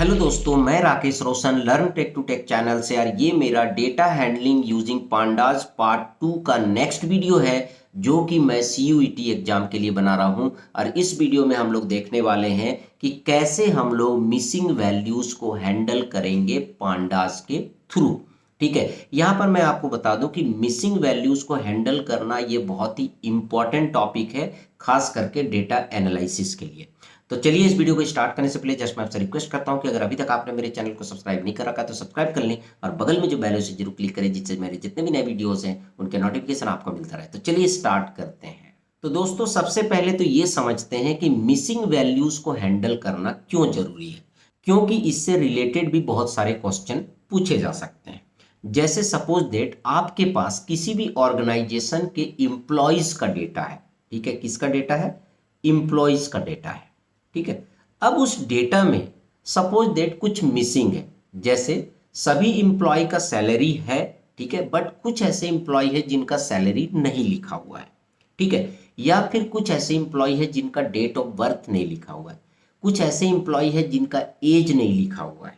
Hello दोस्तों, मैं Rakesh Roshan learn tech to tech channel से। यार ये मेरा data handling using pandas part 2 का नेक्स्ट वीडियो है जो कि मैं सीयूईटी एग्जाम के लिए बना रहा हूं। और इस वीडियो में हम लोग देखने वाले हैं कि कैसे हम लोग मिसिंग वैल्यूज को हैंडल करेंगे पांडास के थ्रू। ठीक है, यहाँ पर मैं आपको बता दूं कि मिसिंग वैल्यूज को हैंडल करना ये बहुत ही इंपॉर्टेंट टॉपिक है, खास करके डेटा एनालिसिस के लिए। तो चलिए इस वीडियो को स्टार्ट करने से पहले जस्ट मैं आपसे रिक्वेस्ट करता हूं कि अगर अभी तक आपने मेरे चैनल को सब्सक्राइब नहीं कर रखा तो सब्सक्राइब कर लें और बगल में जो बेल है उसे जरूर क्लिक करें, जिससे मेरे जितने भी नए वीडियोस हैं उनके नोटिफिकेशन आपको मिलता रहे। तो चलिए स्टार्ट करते हैं। तो दोस्तों, सबसे पहले तो ये समझते हैं कि मिसिंग वैल्यूज को हैंडल करना क्यों जरूरी है, क्योंकि इससे रिलेटेड भी बहुत सारे क्वेश्चन पूछे जा सकते हैं। जैसे सपोज दैट आपके पास किसी भी ऑर्गेनाइजेशन के एम्प्लॉयज का डेटा है। ठीक है, किसका डेटा है? एम्प्लॉयज का डेटा है। ठीक है, अब उस डेटा में सपोज दैट कुछ मिसिंग है। जैसे सभी एम्प्लॉय का सैलरी है, ठीक है, बट कुछ ऐसे एम्प्लॉय है जिनका सैलरी नहीं लिखा हुआ है। ठीक है, या फिर कुछ ऐसे एम्प्लॉय है जिनका डेट ऑफ बर्थ नहीं लिखा हुआ है। कुछ ऐसे एम्प्लॉय है जिनका एज नहीं लिखा हुआ है।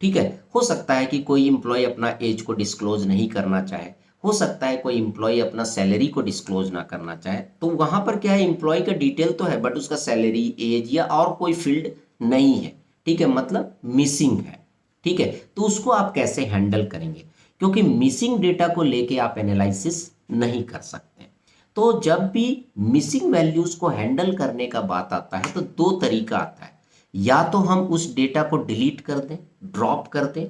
ठीक है, हो सकता है कि कोई एम्प्लॉय अपना एज को डिस्क्लोज नहीं करना चाहे, हो सकता है कोई एम्प्लॉय अपना सैलरी को डिस्क्लोज ना करना चाहे। तो वहां पर क्या है, एम्प्लॉय का डिटेल तो है बट उसका सैलरी, एज या और कोई फील्ड नहीं है। ठीक है, मतलब मिसिंग है। ठीक है, तो उसको आप कैसे हैंडल करेंगे, क्योंकि मिसिंग डेटा को लेके आप एनालिसिस नहीं कर सकते। तो जब भी मिसिंग वैल्यूज को हैंडल करने का बात आता है तो दो तरीका आता है। या तो हम उस डेटा को डिलीट कर दें, ड्रॉप कर दें,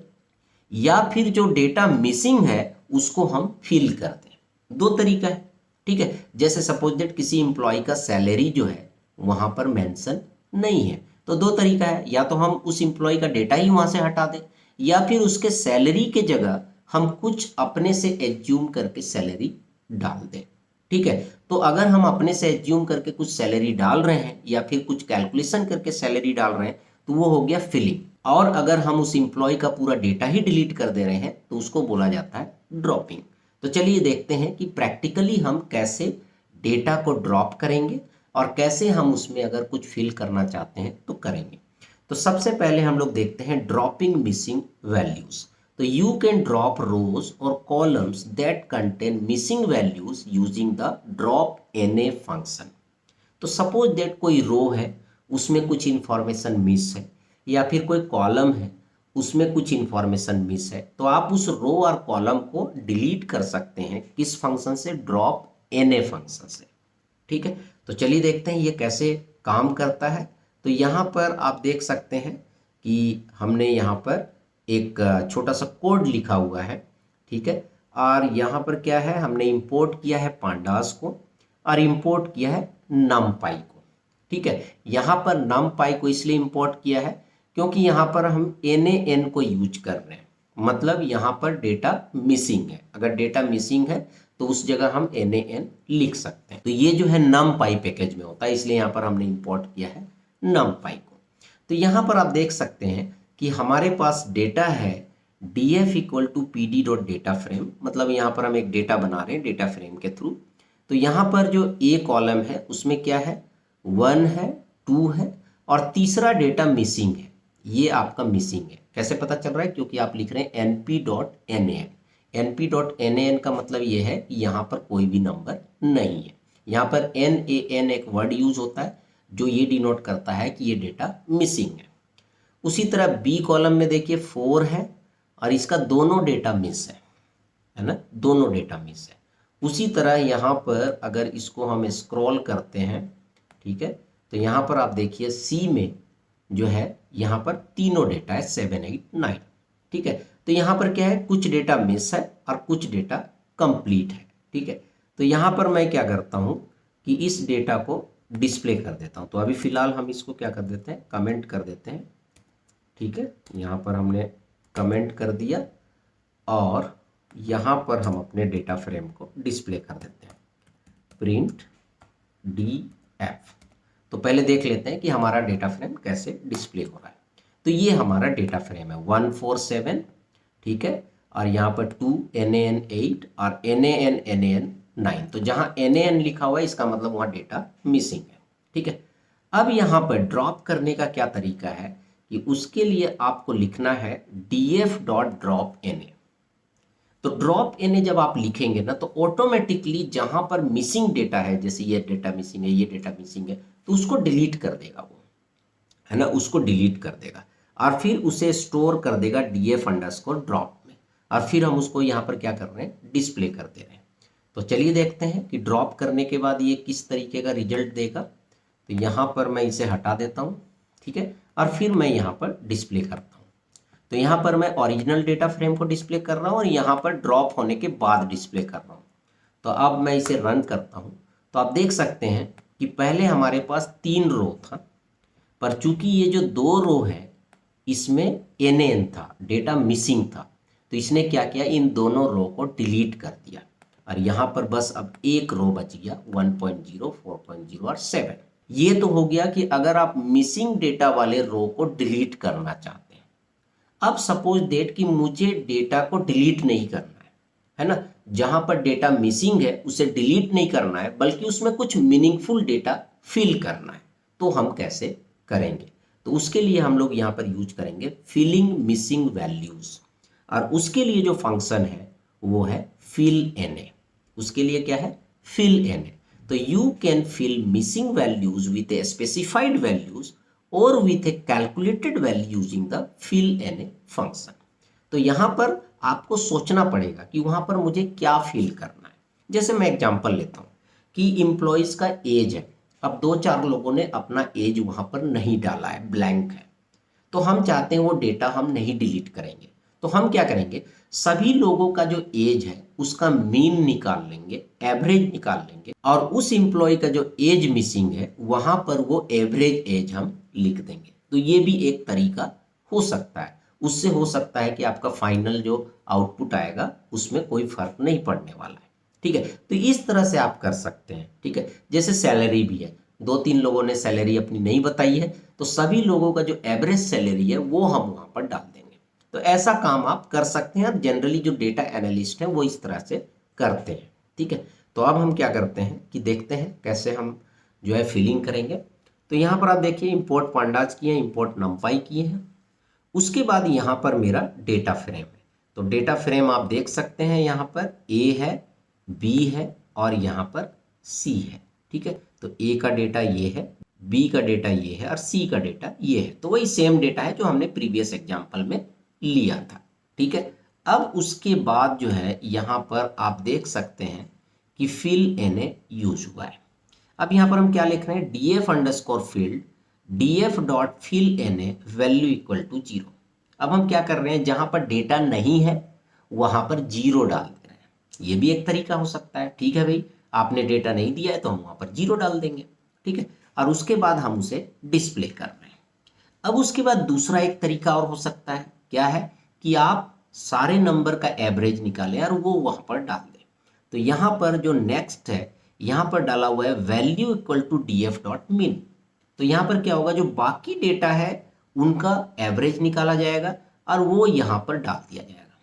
या फिर जो डेटा मिसिंग है उसको हम फिल कर दें। दो तरीका है। ठीक है, जैसे सपोज दैट किसी एम्प्लॉय का सैलरी जो है वहां पर मेंशन नहीं है, तो दो तरीका है। या तो हम उस एम्प्लॉय का डेटा ही वहां से हटा दें, या फिर उसके सैलरी के जगह हम कुछ अपने से एज्यूम करके सैलरी डाल दें। ठीक है, तो अगर हम अपने से एज्यूम करके कुछ सैलरी डाल रहे हैं या फिर कुछ कैलकुलेशन करके सैलरी डाल रहे हैं तो वो हो गया फिलिंग। और अगर हम उस एम्प्लॉय का पूरा डेटा ही डिलीट कर दे रहे हैं तो उसको बोला जाता है ड्रॉपिंग। तो चलिए देखते हैं कि प्रैक्टिकली हम कैसे डेटा को ड्रॉप करेंगे और कैसे हम उसमें अगर कुछ फिल करना चाहते हैं तो करेंगे। तो सबसे पहले हम लोग देखते हैं ड्रॉपिंग मिसिंग वैल्यूज। तो यू कैन ड्रॉप रोज और columns that contain missing values using the drop an function. तो सपोज दैट कोई रो है, उसमें कुछ इंफॉर्मेशन मिस है, या फिर कोई कॉलम है उसमें कुछ इंफॉर्मेशन मिस है, तो आप उस रो और कॉलम को डिलीट कर सकते हैं किस फंक्शन से? ड्रॉप एन फंक्शन से। ठीक है, तो चलिए देखते हैं ये कैसे काम करता है। तो यहाँ पर आप देख सकते हैं कि हमने यहाँ पर एक छोटा सा कोड लिखा हुआ है। ठीक है, और यहाँ पर क्या है, हमने इंपोर्ट किया है पांडास को और इंपोर्ट किया है नमपाई को। ठीक है, यहाँ पर नमपाई को इसलिए इंपोर्ट किया है क्योंकि यहाँ पर हम एन को यूज कर रहे हैं, मतलब यहाँ पर डेटा मिसिंग है। अगर डेटा मिसिंग है तो उस जगह हम एन लिख सकते हैं। तो ये जो है नमपाई पैकेज में होता है, इसलिए यहाँ पर हमने इंपोर्ट किया है नमपाई को। तो यहाँ पर आप देख सकते हैं कि हमारे पास डेटा है df equal to P D dot data frame, मतलब यहाँ पर हम एक डेटा बना रहे हैं डेटा फ्रेम के थ्रू। तो यहाँ पर जो ए कॉलम है उसमें क्या है, 1 है, 2 है और तीसरा डेटा मिसिंग है। ये आपका मिसिंग है। कैसे पता चल रहा है? क्योंकि आप लिख रहे हैं np.nan। np.nan का मतलब ये है कि यहाँ पर कोई भी नंबर नहीं है। यहाँ पर nan एक वर्ड यूज होता है जो ये डिनोट करता है कि ये डेटा मिसिंग है। उसी तरह बी कॉलम में देखिए 4 है और इसका दोनों डेटा मिस है ना, दोनों डेटा मिस है। उसी तरह यहाँ पर अगर इसको हम स्क्रॉल करते हैं, ठीक है, तो यहाँ पर आप देखिए सी में जो है यहाँ पर तीनों डेटा है 7, 8, 9। ठीक है, तो यहाँ पर क्या है, कुछ डेटा मिस है और कुछ डेटा कंप्लीट है। ठीक है, तो यहाँ पर मैं क्या करता हूँ कि इस डेटा को डिस्प्ले कर देता हूँ। तो अभी फिलहाल हम इसको क्या कर देते हैं, कमेंट कर देते हैं। ठीक है, यहाँ पर हमने कमेंट कर दिया और यहाँ पर हम अपने डेटा फ्रेम को डिस्प्ले कर देते हैं, प्रिंट df। तो पहले देख लेते हैं कि हमारा डेटा फ्रेम कैसे डिस्प्ले हो रहा है। तो ये हमारा डेटा फ्रेम है 147। ठीक है, और यहाँ पर 2 nan 8 और nan 9। तो जहाँ nan लिखा हुआ है इसका मतलब वहाँ डेटा मिसिंग है। ठीक है, अब यहाँ पर ड्रॉप करने का क्या तरीका है कि उसके लिए आपको लिखना है df.drop_na। तो ड्रॉप एन जब आप लिखेंगे ना तो ऑटोमेटिकली जहां पर मिसिंग डेटा है, जैसे ये डेटा मिसिंग है, ये डेटा मिसिंग है, तो उसको डिलीट कर देगा वो, है ना, उसको डिलीट कर देगा और फिर उसे स्टोर कर देगा df_drop में। और फिर हम उसको यहाँ पर क्या कर रहे हैं, डिस्प्ले कर दे रहे हैं। तो चलिए देखते हैं कि ड्रॉप करने के बाद ये किस तरीके का रिजल्ट देगा। तो यहाँ पर मैं इसे हटा देता हूँ, ठीक है, और फिर मैं यहाँ पर डिस्प्ले करता हूँ। तो यहाँ पर मैं ओरिजिनल डेटा फ्रेम को डिस्प्ले कर रहा हूँ और यहाँ पर ड्रॉप होने के बाद डिस्प्ले कर रहा हूँ। तो अब मैं इसे रन करता हूँ तो आप देख सकते हैं कि पहले हमारे पास 3 रो था, पर चूंकि ये जो 2 रो है इसमें NaN था, डेटा मिसिंग था, तो इसने क्या किया, इन दोनों रो को डिलीट कर दिया और यहाँ पर बस अब एक रो बच गया 1.0, 4.0 और 7। ये तो हो गया कि अगर आप मिसिंग डेटा वाले रो को डिलीट करना चाहते हैं। अब सपोज डेट कि मुझे डेटा को डिलीट नहीं करना है ना, जहां पर डेटा मिसिंग है उसे डिलीट नहीं करना है, बल्कि उसमें कुछ मीनिंगफुल डेटा फिल करना है। तो हम कैसे करेंगे, तो उसके लिए हम लोग यहाँ पर यूज करेंगे फिलिंग मिसिंग वैल्यूज, और उसके लिए जो फंक्शन है वो है फिल एन। उसके लिए क्या है, फिल एन। तो you can fill missing values with a specified values or with a calculated value using the fill NA function. तो यहाँ पर आपको सोचना पड़ेगा कि वहाँ पर मुझे क्या फिल करना है। जैसे मैं एग्जांपल लेता हूँ कि इम्प्लॉयज का एज है, अब 2-4 लोगों ने अपना एज वहाँ पर नहीं डाला है, ब्लैंक है, तो हम चाहते हैं वो डेटा हम नहीं डिलीट करेंगे। तो हम क्या करेंगे, सभी लोगों का जो एज है उसका मीन निकाल लेंगे, एवरेज निकाल लेंगे, और उस एम्प्लॉय का जो एज मिसिंग है वहां पर वो एवरेज एज हम लिख देंगे। तो ये भी एक तरीका हो सकता है। उससे हो सकता है कि आपका फाइनल जो आउटपुट आएगा उसमें कोई फर्क नहीं पड़ने वाला है, ठीक है। तो इस तरह से आप कर सकते हैं, ठीक है। जैसे सैलरी भी है, 2-3 लोगों ने सैलरी अपनी नहीं बताई है, तो सभी लोगों का जो एवरेज सैलरी है वो हम वहां पर डाल देंगे। तो ऐसा काम आप कर सकते हैं। जनरली जो डेटा एनालिस्ट है वो इस तरह से करते हैं, ठीक है। तो अब हम क्या करते हैं कि देखते हैं कैसे हम जो है फिलिंग करेंगे। तो यहाँ पर आप देखिए इंपोर्ट पांडाज किए हैं, इंपोर्ट नंपाई किए हैं। उसके बाद यहाँ पर मेरा डेटा फ्रेम है। तो डेटा फ्रेम आप देख सकते हैं, यहाँ पर ए है, बी है और यहाँ पर सी है, ठीक है। तो ए का डेटा ये है, बी का डेटा ये है और सी का डेटा ये है। तो वही सेम डेटा है जो हमने प्रीवियस एग्जाम्पल में लिया था, ठीक है। अब उसके बाद जो है यहाँ पर आप देख सकते हैं कि फिल एन यूज हुआ है। अब यहाँ पर हम क्या लिख रहे हैं, df_field df.fill_na value equal to 0। अब हम क्या कर रहे हैं, जहां पर डेटा नहीं है वहां पर 0 डाल दे रहे हैं। ये भी एक तरीका हो सकता है, ठीक है भाई, आपने डेटा नहीं दिया है तो हम वहां पर 0 डाल देंगे, ठीक है। और उसके बाद हम उसे डिस्प्ले कर रहे हैं। अब उसके बाद दूसरा एक तरीका और हो सकता है, क्या है कि आप सारे नंबर का एवरेज निकालें और वो वहां पर डाल दें। तो यहाँ पर जो नेक्स्ट है, यहाँ पर डाला हुआ है वैल्यू इक्वल टू df.min। तो यहाँ पर क्या होगा, जो बाकी डेटा है उनका एवरेज निकाला जाएगा और वो यहाँ पर डाल दिया जाएगा,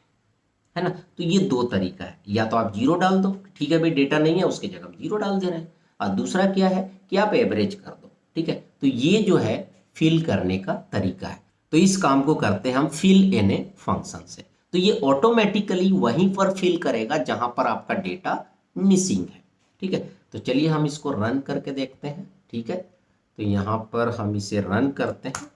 है ना। तो ये 2 तरीका है, या तो आप 0 डाल दो, ठीक है भाई, डेटा नहीं है उसके जगह हम 0 डाल दे रहे हैं, और दूसरा क्या है कि आप एवरेज कर दो, ठीक है। तो ये जो है फिल करने का तरीका है। तो इस काम को करते हैं हम फिल एन फंक्शन से। तो ये ऑटोमेटिकली वहीं पर फिल करेगा जहां पर आपका डेटा मिसिंग है, ठीक है। तो चलिए हम इसको रन करके देखते हैं, ठीक है। तो यहाँ पर हम इसे रन करते हैं।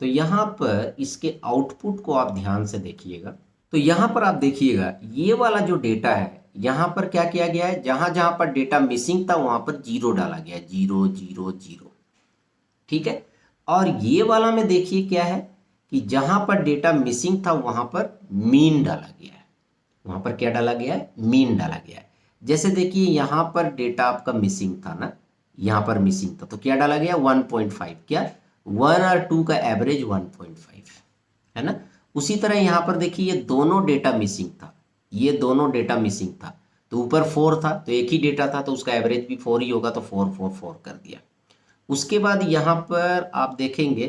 तो यहाँ पर इसके आउटपुट को आप ध्यान से देखिएगा। तो यहाँ पर आप देखिएगा ये वाला जो डेटा है, यहाँ पर क्या किया गया है, जहां जहां पर डेटा मिसिंग था वहां पर 0 डाला गया है, 0 0 0, ठीक है। और ये वाला में देखिए क्या है कि जहां पर डेटा मिसिंग था वहां पर मीन डाला गया है। वहां पर क्या डाला गया है, मीन डाला गया है। जैसे देखिए यहाँ पर डेटा आपका मिसिंग था ना, यहाँ पर मिसिंग था, तो क्या डाला गया 1.5, क्या 1 और 2 का एवरेज 1.5, है ना। उसी तरह यहाँ पर देखिए ये दोनों डेटा मिसिंग था, ये दोनों डेटा मिसिंग था, तो ऊपर 4 था तो एक ही डेटा था तो उसका एवरेज भी 4 ही होगा, तो 4 4 4 कर दिया। उसके बाद यहाँ पर आप देखेंगे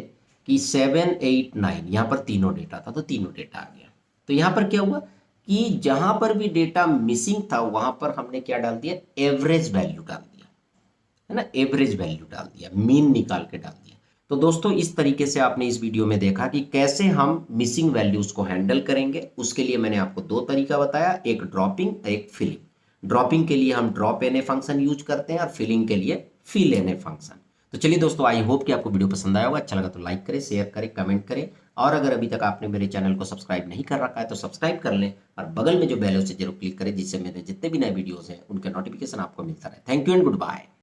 कि 7 8 9 यहाँ पर तीनों डेटा था तो तीनों डेटा आ गया। तो यहाँ पर क्या हुआ कि जहां पर भी डेटा मिसिंग था वहां पर हमने क्या डाल दिया, एवरेज वैल्यू डाल दिया, है ना, एवरेज वैल्यू डाल दिया, मीन निकाल के डाल दिया। तो दोस्तों इस तरीके से आपने इस वीडियो में देखा कि कैसे हम मिसिंग वैल्यूज को हैंडल करेंगे। उसके लिए मैंने आपको दो तरीका बताया, एक ड्रॉपिंग एक फिलिंग। ड्रॉपिंग के लिए हम drop N A function use करते हैं और फिलिंग के लिए फिल एन ए फंक्शन। तो चलिए दोस्तों, आई होप कि आपको वीडियो पसंद आया होगा। अच्छा लगा तो लाइक करें, शेयर करें, कमेंट करें, और अगर अभी तक आपने मेरे चैनल को सब्सक्राइब नहीं कर रखा है तो सब्सक्राइब कर लें और बगल में जो बेल है उसे जरूर क्लिक करें, जिससे मेरे जितने भी नए वीडियोस हैं उनके नोटिफिकेशन आपको मिलता रहे। Thank you and good bye.